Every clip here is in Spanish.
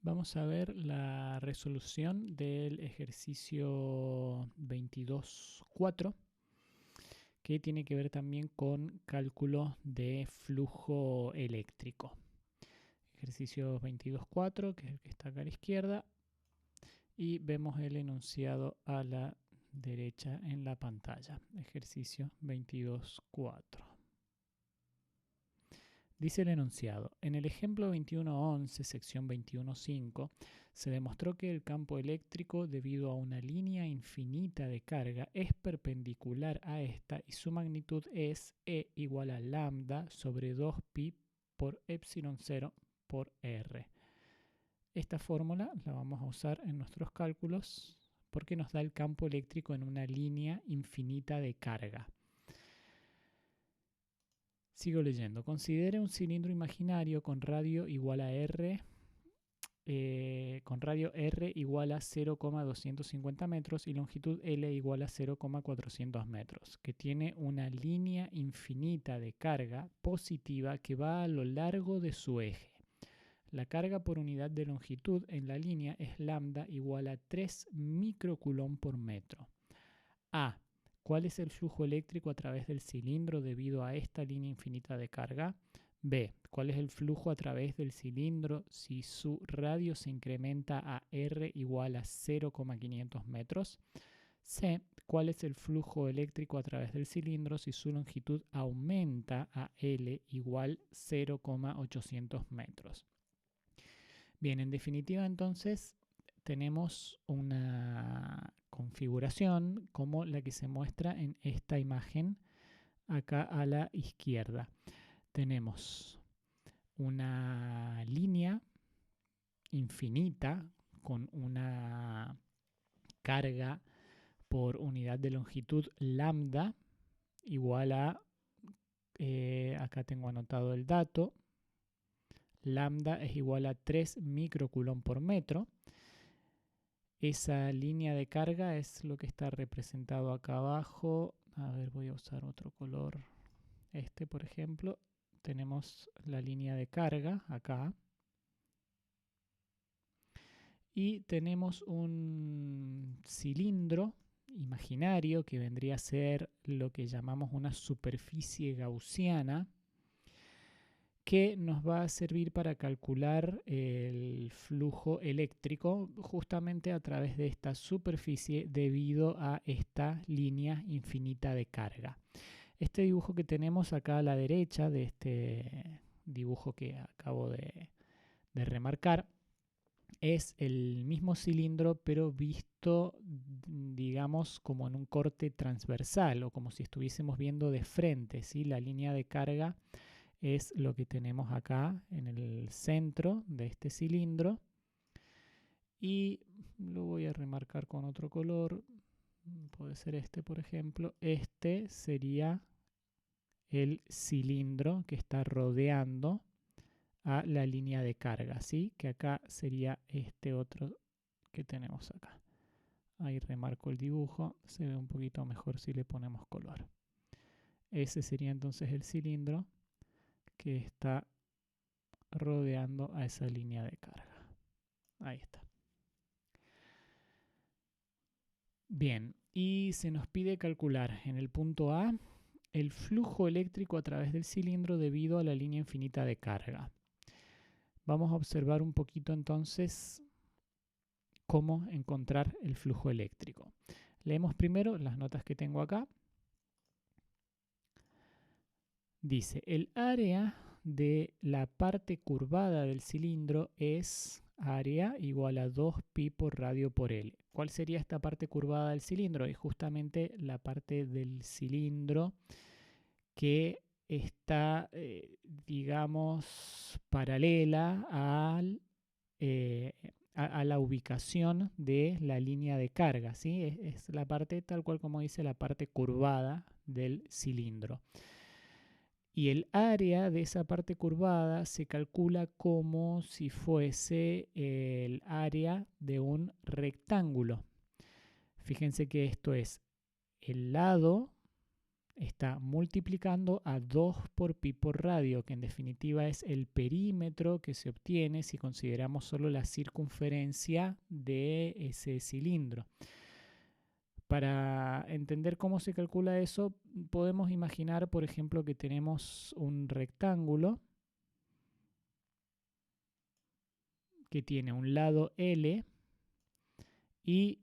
Vamos a ver la resolución del ejercicio 22.4, que tiene que ver también con cálculo de flujo eléctrico. Ejercicio 22.4, que es el que está acá a la izquierda, y vemos el enunciado a la derecha en la pantalla. Ejercicio 22.4. Dice el enunciado: en el ejemplo 21.11, sección 21.5, se demostró que el campo eléctrico, debido a una línea infinita de carga, es perpendicular a esta y su magnitud es E igual a lambda sobre 2pi por epsilon 0 por R. Esta fórmula la vamos a usar en nuestros cálculos porque nos da el campo eléctrico en una línea infinita de carga. Sigo leyendo. Considere un cilindro imaginario con radio igual a R, con radio R igual a 0,250 metros y longitud L igual a 0,400 metros, que tiene una línea infinita de carga positiva que va a lo largo de su eje. La carga por unidad de longitud en la línea es lambda igual a 3 microcoulomb por metro. A. ¿Cuál es el flujo eléctrico a través del cilindro debido a esta línea infinita de carga? B. ¿Cuál es el flujo a través del cilindro si su radio se incrementa a R igual a 0,500 metros? C. ¿Cuál es el flujo eléctrico a través del cilindro si su longitud aumenta a L igual 0,800 metros? Bien, en definitiva entonces tenemos una configuración como la que se muestra en esta imagen acá a la izquierda. Tenemos una línea infinita con una carga por unidad de longitud lambda igual a, acá tengo anotado el dato, lambda es igual a 3 microcoulomb por metro. Esa línea de carga es lo que está representado acá abajo. A ver, voy a usar otro color. Este, por ejemplo. Tenemos la línea de carga acá. Y tenemos un cilindro imaginario que vendría a ser lo que llamamos una superficie gaussiana, que nos va a servir para calcular el flujo eléctrico justamente a través de esta superficie debido a esta línea infinita de carga. Este dibujo que tenemos acá a la derecha de este dibujo que acabo de remarcar es el mismo cilindro pero visto, digamos, como en un corte transversal o como si estuviésemos viendo de frente, ¿sí? La línea de carga es lo que tenemos acá en el centro de este cilindro y lo voy a remarcar con otro color, puede ser este por ejemplo. Este sería el cilindro que está rodeando a la línea de carga, ¿sí? Que acá sería este otro que tenemos acá. Ahí remarco el dibujo, se ve un poquito mejor si le ponemos color. Ese sería entonces el cilindro que está rodeando a esa línea de carga. Ahí está. Bien, y se nos pide calcular en el punto A el flujo eléctrico a través del cilindro debido a la línea infinita de carga. Vamos a observar un poquito entonces cómo encontrar el flujo eléctrico. Leemos primero las notas que tengo acá. Dice, el área de la parte curvada del cilindro es área igual a 2pi por radio por L. ¿Cuál sería esta parte curvada del cilindro? Es justamente la parte del cilindro que está, digamos, paralela a la ubicación de la línea de carga, ¿sí? Es la parte tal cual como dice la parte curvada del cilindro. Y el área de esa parte curvada se calcula como si fuese el área de un rectángulo. Fíjense que esto es el lado está multiplicando a 2 por pi por radio, que en definitiva es el perímetro que se obtiene si consideramos solo la circunferencia de ese cilindro. Para entender cómo se calcula eso, podemos imaginar, por ejemplo, que tenemos un rectángulo que tiene un lado L y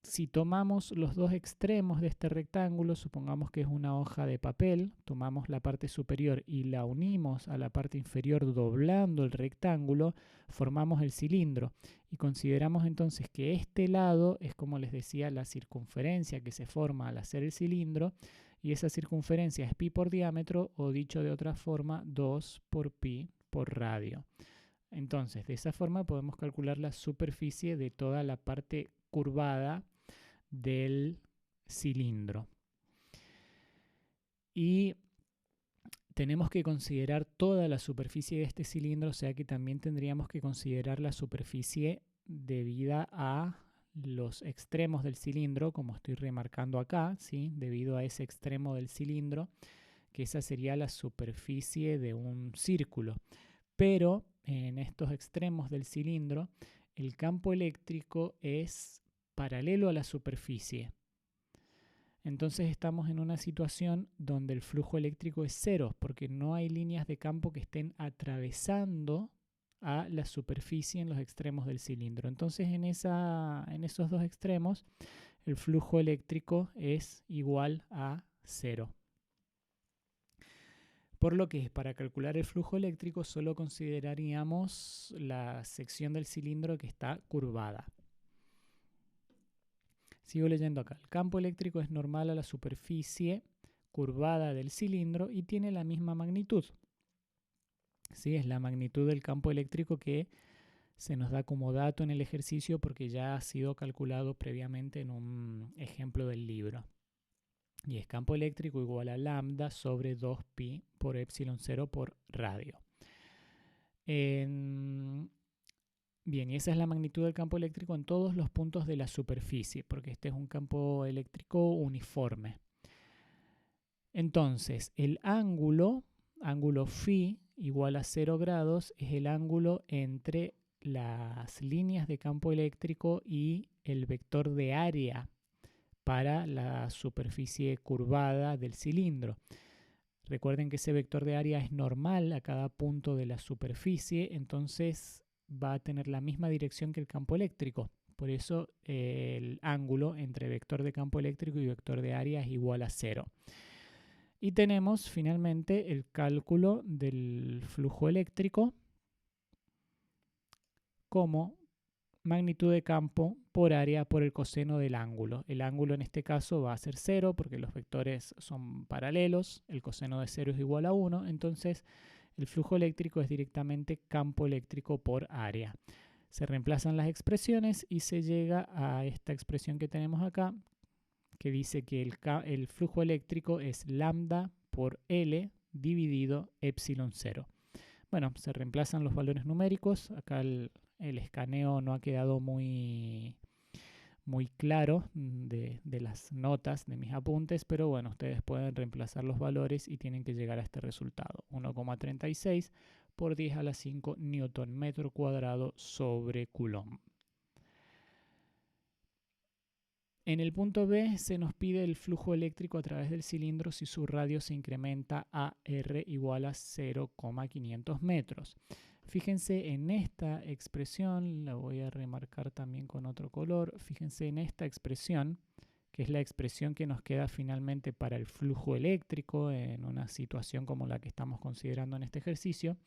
si tomamos los dos extremos de este rectángulo, supongamos que es una hoja de papel, tomamos la parte superior y la unimos a la parte inferior doblando el rectángulo, formamos el cilindro. Y consideramos entonces que este lado es, como les decía, la circunferencia que se forma al hacer el cilindro, y esa circunferencia es pi por diámetro, o dicho de otra forma, 2 por pi por radio. Entonces, de esa forma podemos calcular la superficie de toda la parte curvada del cilindro. Y tenemos que considerar toda la superficie de este cilindro, o sea que también tendríamos que considerar la superficie debida a los extremos del cilindro, como estoy remarcando acá, ¿sí? Debido a ese extremo del cilindro, que esa sería la superficie de un círculo. Pero en estos extremos del cilindro, el campo eléctrico es paralelo a la superficie. Entonces estamos en una situación donde el flujo eléctrico es cero, porque no hay líneas de campo que estén atravesando a la superficie en los extremos del cilindro. Entonces en esos dos extremos el flujo eléctrico es igual a cero. Por lo que para calcular el flujo eléctrico solo consideraríamos la sección del cilindro que está curvada. Sigo leyendo acá. El campo eléctrico es normal a la superficie curvada del cilindro y tiene la misma magnitud. ¿Sí? Es la magnitud del campo eléctrico que se nos da como dato en el ejercicio porque ya ha sido calculado previamente en un ejemplo del libro. Y es campo eléctrico igual a lambda sobre 2pi por epsilon 0 por radio. Bien, y esa es la magnitud del campo eléctrico en todos los puntos de la superficie, porque este es un campo eléctrico uniforme. Entonces, el ángulo phi igual a 0 grados es el ángulo entre las líneas de campo eléctrico y el vector de área para la superficie curvada del cilindro. Recuerden que ese vector de área es normal a cada punto de la superficie, entonces va a tener la misma dirección que el campo eléctrico. Por eso el ángulo entre vector de campo eléctrico y vector de área es igual a 0. Y tenemos finalmente el cálculo del flujo eléctrico como magnitud de campo por área por el coseno del ángulo. El ángulo en este caso va a ser 0 porque los vectores son paralelos, el coseno de 0 es igual a 1, entonces el flujo eléctrico es directamente campo eléctrico por área. Se reemplazan las expresiones y se llega a esta expresión que tenemos acá, que dice que el flujo eléctrico es lambda por L dividido epsilon 0. Bueno, se reemplazan los valores numéricos. Acá el escaneo no ha quedado muy claro de las notas de mis apuntes, pero bueno, ustedes pueden reemplazar los valores y tienen que llegar a este resultado. 1,36 por 10 a la 5 newton metro cuadrado sobre coulomb. En el punto B se nos pide el flujo eléctrico a través del cilindro si su radio se incrementa a R igual a 0,500 metros. Fíjense en esta expresión, la voy a remarcar también con otro color. Fíjense en esta expresión, que es la expresión que nos queda finalmente para el flujo eléctrico en una situación como la que estamos considerando en este ejercicio.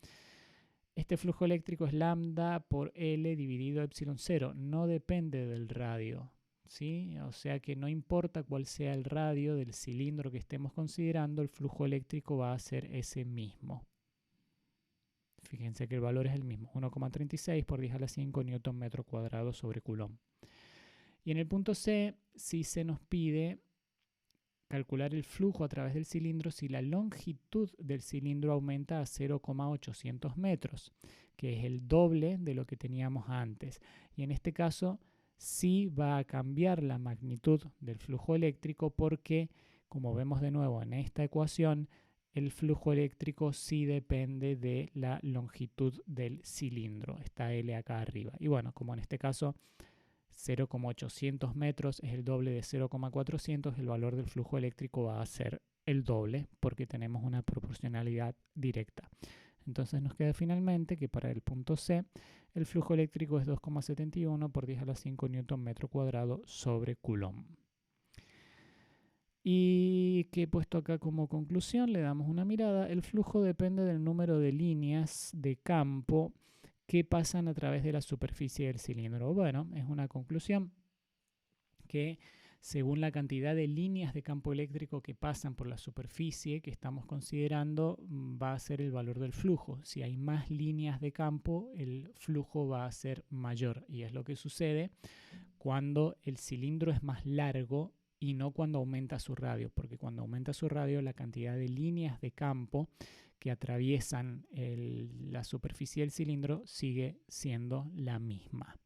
Este flujo eléctrico es lambda por L dividido epsilon 0, no depende del radio. ¿Sí? O sea que no importa cuál sea el radio del cilindro que estemos considerando, el flujo eléctrico va a ser ese mismo. Fíjense que el valor es el mismo, 1,36 por 10 a la 5 newton metro cuadrado sobre coulomb. Y en el punto C, sí se nos pide calcular el flujo a través del cilindro si la longitud del cilindro aumenta a 0,800 metros, que es el doble de lo que teníamos antes. Y en este caso sí va a cambiar la magnitud del flujo eléctrico porque como vemos de nuevo en esta ecuación, el flujo eléctrico sí depende de la longitud del cilindro, esta L acá arriba. Y bueno, como en este caso 0,800 metros es el doble de 0,400, el valor del flujo eléctrico va a ser el doble porque tenemos una proporcionalidad directa. Entonces nos queda finalmente que para el punto C el flujo eléctrico es 2,71 por 10 a la 5 newton metro cuadrado sobre coulomb. Y que he puesto acá como conclusión, le damos una mirada. El flujo depende del número de líneas de campo que pasan a través de la superficie del cilindro. Bueno, es una conclusión que según la cantidad de líneas de campo eléctrico que pasan por la superficie que estamos considerando, va a ser el valor del flujo. Si hay más líneas de campo, el flujo va a ser mayor. Y es lo que sucede cuando el cilindro es más largo y no cuando aumenta su radio, porque cuando aumenta su radio la cantidad de líneas de campo que atraviesan la superficie del cilindro sigue siendo la misma.